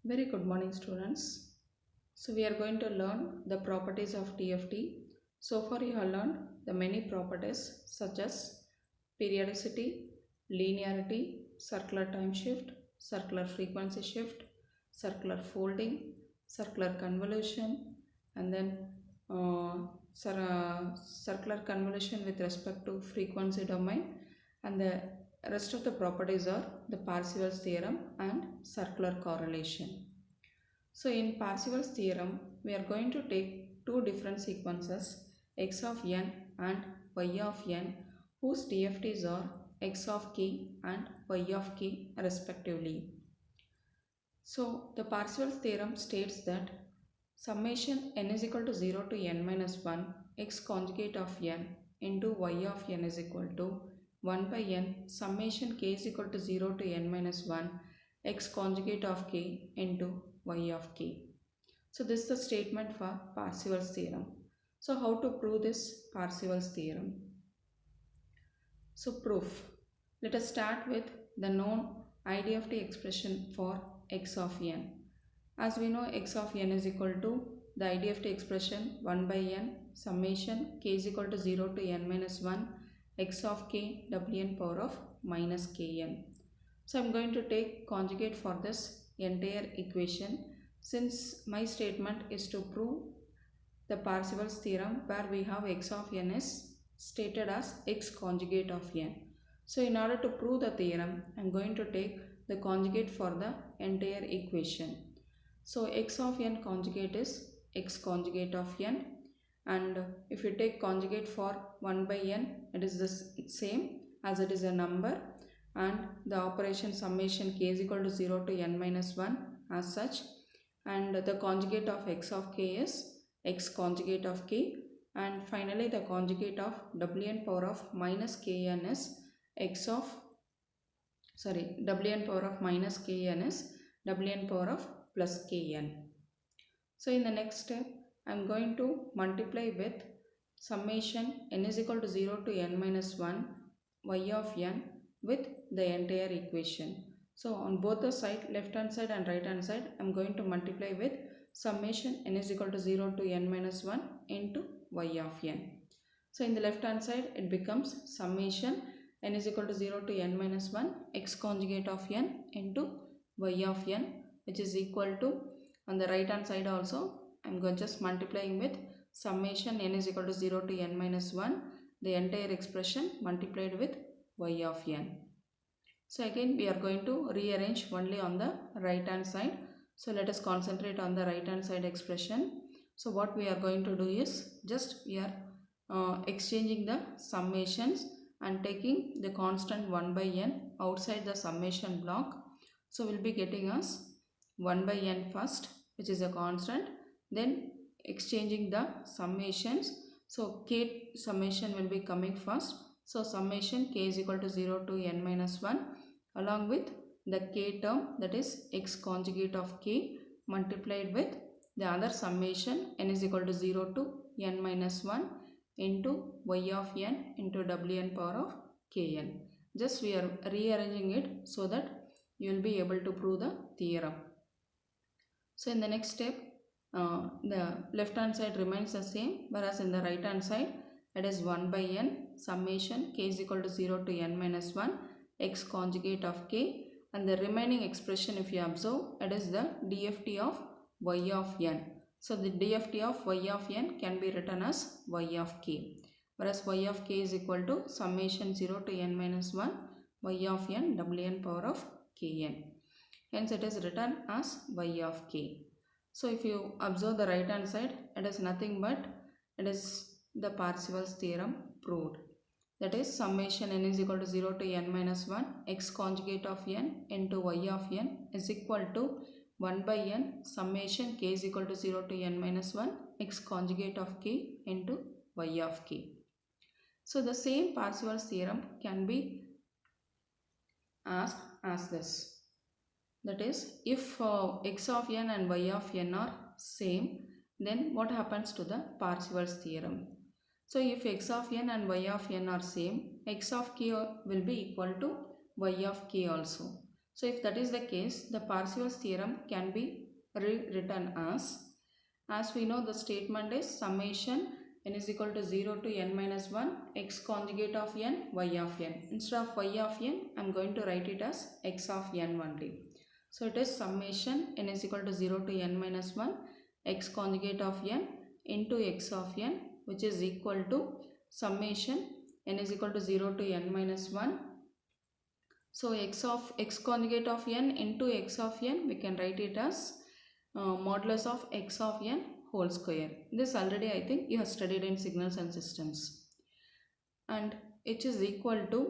Very good morning, students. So we are going to learn the properties of TFT. So far you have learned the many properties such as periodicity, linearity, circular time shift, circular frequency shift, circular folding, circular convolution, and then uh, circular convolution with respect to frequency domain, and the rest of the properties are the Parseval's theorem and circular correlation. So in Parseval's theorem, we are going to take two different sequences x of n and y of n whose DFTs are x of k and y of k respectively. So the Parseval's theorem states that summation n is equal to 0 to n minus 1 x conjugate of n into y of n is equal to 1 by n summation k is equal to 0 to n minus 1 x conjugate of k into y of k. So this is the statement for Parseval's theorem. So how to prove this Parseval's theorem? So proof. Let us start with the known IDFT expression for x of n. As we know, x of n is equal to the IDFT expression 1 by n summation k is equal to 0 to n minus 1 x of k wn power of minus kn. So I am going to take conjugate for this entire equation, since my statement is to prove the Parseval's theorem where we have x of n is stated as x conjugate of n. So in order to prove the theorem, I am going to take the conjugate for the entire equation. So x of n conjugate is x conjugate of n, and if you take conjugate for 1 by n, it is the same as it is a number, and the operation summation k is equal to 0 to n minus 1 as such, and the conjugate of x of k is x conjugate of k, and finally the conjugate of wn power of minus kn is wn power of minus kn is wn power of plus kn. So in the next step, I am going to multiply with summation n is equal to 0 to n minus 1 y of n with the entire equation. So on both the side, left hand side and right hand side, I am going to multiply with summation n is equal to 0 to n minus 1 into y of n. So in the left hand side, it becomes summation n is equal to 0 to n minus 1 x conjugate of n into y of n, which is equal to, on the right hand side also I am going just multiplying with summation n is equal to 0 to n minus 1, the entire expression multiplied with y of n. So again we are going to rearrange only on the right hand side. So let us concentrate on the right hand side expression. So what we are going to do is just we are exchanging the summations and taking the constant 1 by n outside the summation block. So we will be getting us 1 by n first, which is a constant, then exchanging the summations. So k summation will be coming first. So summation k is equal to 0 to n minus 1 along with the k term, that is x conjugate of k, multiplied with the other summation n is equal to 0 to n minus 1 into y of n into wn power of kn. Just we are rearranging it so that you will be able to prove the theorem. So in the next step, the left hand side remains the same, whereas in the right hand side it is 1 by n summation k is equal to 0 to n minus 1 x conjugate of k, and the remaining expression, if you observe, it is the DFT of y of n. So the DFT of y of n can be written as y of k, whereas y of k is equal to summation 0 to n minus 1 y of n wn power of kn. Hence it is written as y of k. So if you observe the right hand side, it is nothing but it is the Parseval's theorem proved. That is summation n is equal to 0 to n minus 1 x conjugate of n into y of n is equal to 1 by n summation k is equal to 0 to n minus 1 x conjugate of k into y of k. So the same Parseval's theorem can be asked as this. That is, if x of n and y of n are same, then what happens to the Parseval's theorem? So if x of n and y of n are same, x of k will be equal to y of k also. So if that is the case, the Parseval's theorem can be rewritten as we know the statement is summation n is equal to 0 to n minus 1 x conjugate of n y of n. Instead of y of n, I am going to write it as x of n only. So it is summation n is equal to 0 to n minus 1 x conjugate of n into x of n, which is equal to summation n is equal to 0 to n minus 1. So x conjugate of n into x of n, we can write it as modulus of x of n whole square. This already I think you have studied in signals and systems. And it is equal to,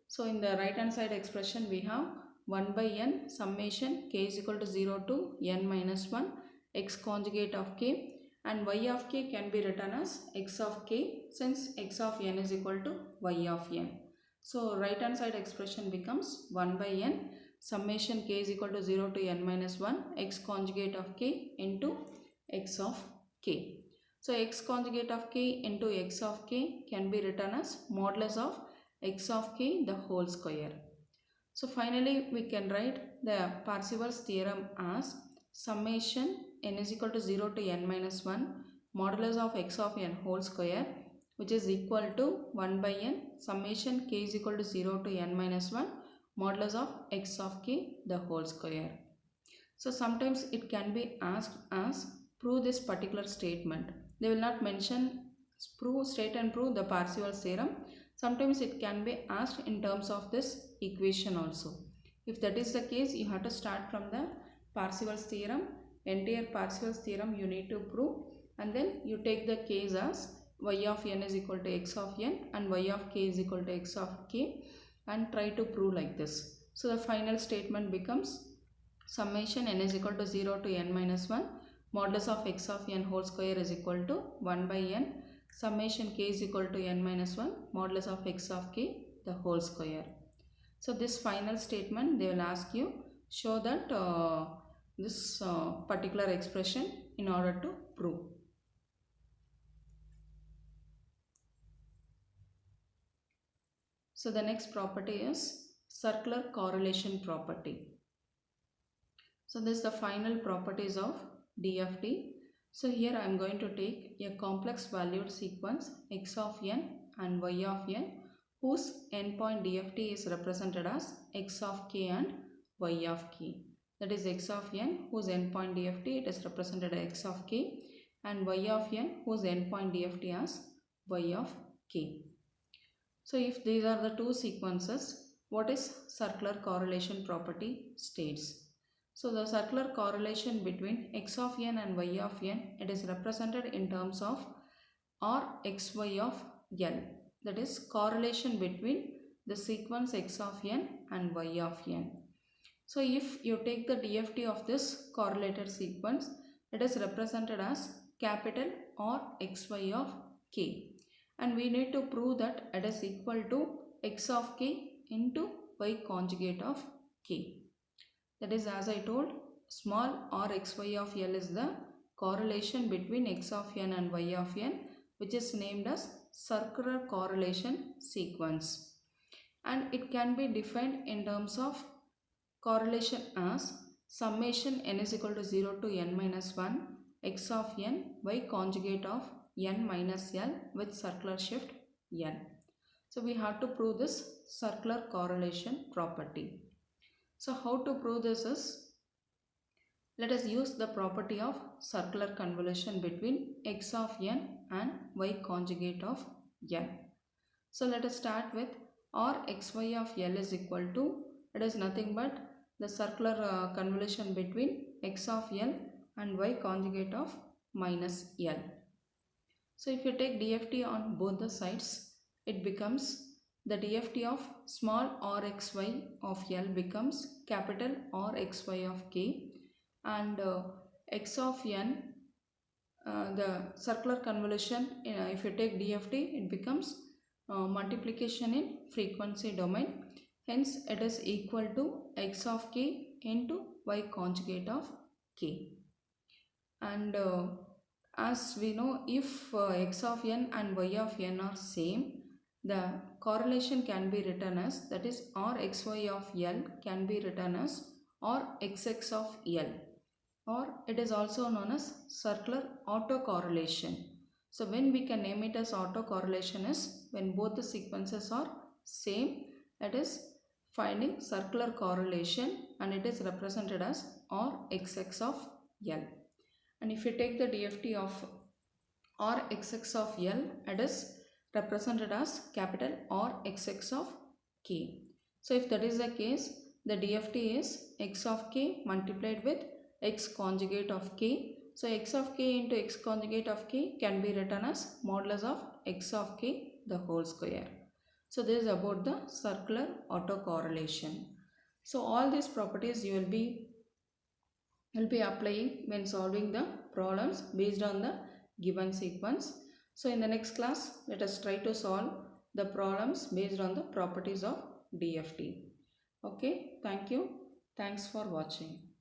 so in the right hand side expression we have 1 by n summation k is equal to 0 to n minus 1 x conjugate of k, and y of k can be written as x of k since x of n is equal to y of n. So right hand side expression becomes 1 by n summation k is equal to 0 to n minus 1 x conjugate of k into x of k. So x conjugate of k into x of k can be written as modulus of x of k the whole square. So finally we can write the Parseval's theorem as summation n is equal to 0 to n minus 1 modulus of x of n whole square, which is equal to 1 by n summation k is equal to 0 to n minus 1 modulus of x of k the whole square. So sometimes it can be asked as prove this particular statement. They will not mention state and prove the Parseval's theorem. Sometimes it can be asked in terms of this equation also. If that is the case, you have to start from the Parseval's theorem. Entire Parseval's theorem you need to prove, and then you take the case as y of n is equal to x of n and y of k is equal to x of k, and try to prove like this. So the final statement becomes summation n is equal to 0 to n minus 1 modulus of x of n whole square is equal to 1 by n summation k is equal to n minus 1 modulus of x of k the whole square. So this final statement they will ask you show that this particular expression in order to prove. So the next property is circular correlation property. So this is the final properties of DFT. So here I am going to take a complex valued sequence x of n and y of n whose endpoint DFT is represented as x of k and y of k. That is x of n whose endpoint DFT it is represented as x of k, and y of n whose endpoint DFT as y of k. So if these are the two sequences, what is circular correlation property states? So the circular correlation between x of n and y of n, it is represented in terms of Rxy of L. That is correlation between the sequence x of n and y of n. So if you take the DFT of this correlated sequence, it is represented as capital Rxy of k. And we need to prove that it is equal to x of k into y conjugate of k. That is, as I told, small Rxy of L is the correlation between x of n and y of n, which is named as circular correlation sequence. And it can be defined in terms of correlation as summation n is equal to 0 to n minus 1 x of n y conjugate of n minus L with circular shift n. So we have to prove this circular correlation property. So how to prove this is, let us use the property of circular convolution between x of n and y conjugate of n. So let us start with Rxy of L is equal to, it is nothing but the circular convolution between x of L and y conjugate of minus L. So if you take DFT on both the sides, it becomes the DFT of small Rxy of L becomes capital Rxy of k, and x of n, the circular convolution, if you take DFT, it becomes multiplication in frequency domain. Hence it is equal to x of k into y conjugate of k. And as we know, if x of n and y of n are same, the correlation can be written as, that is Rxy of L can be written as Rxx of L, or it is also known as circular autocorrelation. So when we can name it as autocorrelation is when both the sequences are same, that is finding circular correlation, and it is represented as Rxx of L. And if you take the DFT of Rxx of L, it is represented as capital Rxx of K. So if that is the case, the DFT is x of k multiplied with x conjugate of k. So x of k into x conjugate of k can be written as modulus of x of k the whole square. So this is about the circular autocorrelation. So all these properties you will be applying when solving the problems based on the given sequence. So in the next class, let us try to solve the problems based on the properties of DFT. Okay, thank you. Thanks for watching.